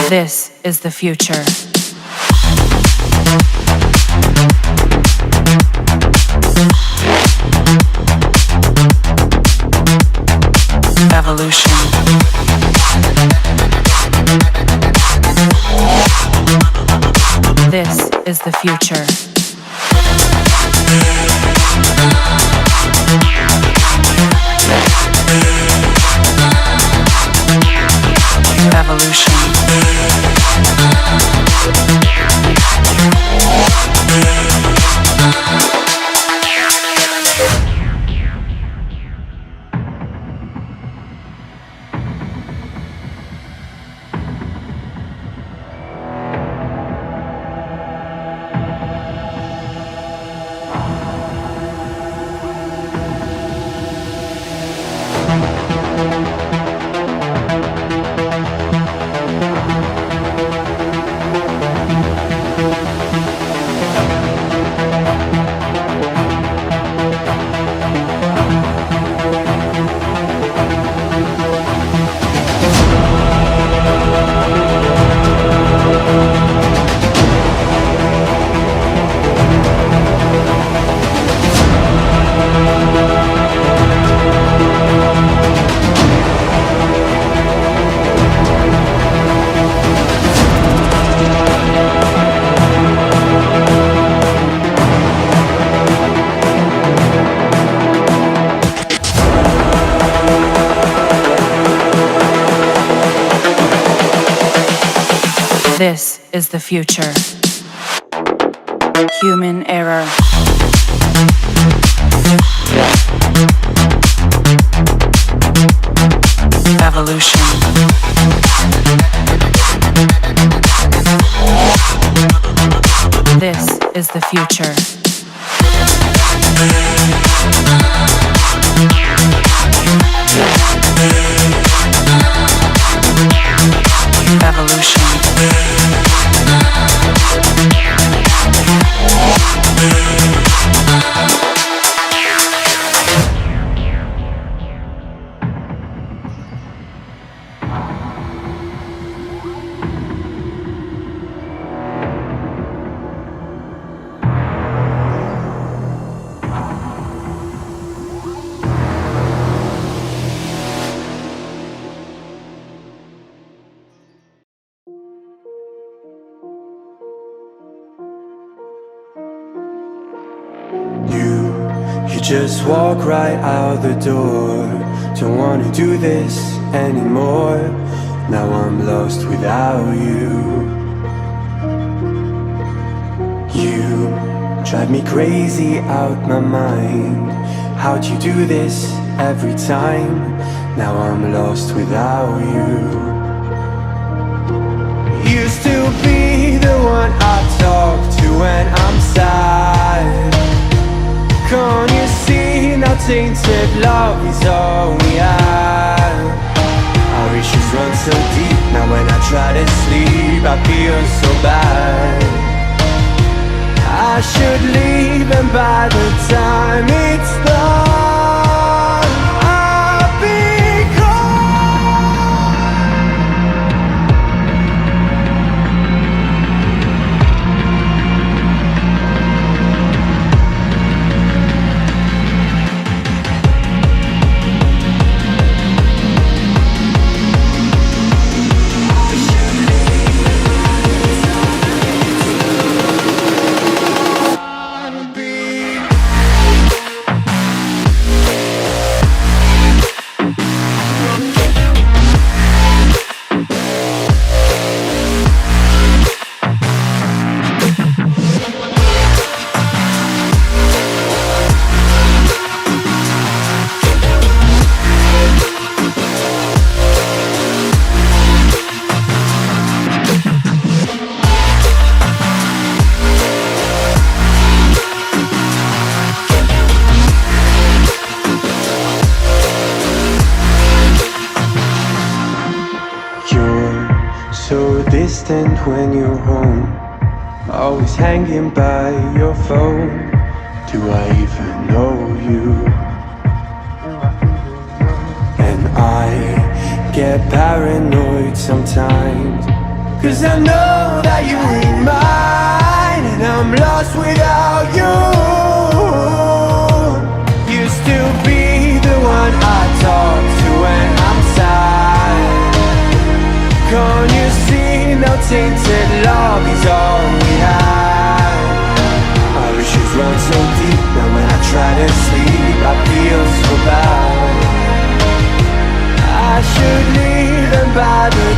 This is the future. Evolution. This is the future. Evolution. This is the future. Human error. Evolution. This is the future. Evolution. You just walk right out the door. Don't wanna do this anymore. Now I'm lost without you. You drive me crazy out my mind. How'd you do this every time? Now I'm lost without you. Used to be the one I talk to when I'm sad. Can't you see now tainted love is all we have? Our issues run so deep, now when I try to sleep I feel so bad. I should leave and by the time it's done I'll be gone. When you're home, always hanging by your phone. Do I even know you? And I get paranoid sometimes, 'cause I know that you ain't mine, and I'm lost without you. Used to be the one I talk to when I'm sad. Can't you see now tainted love is all we have? Our issues run so deep, now when I try to sleep I feel so bad. I should leave and by the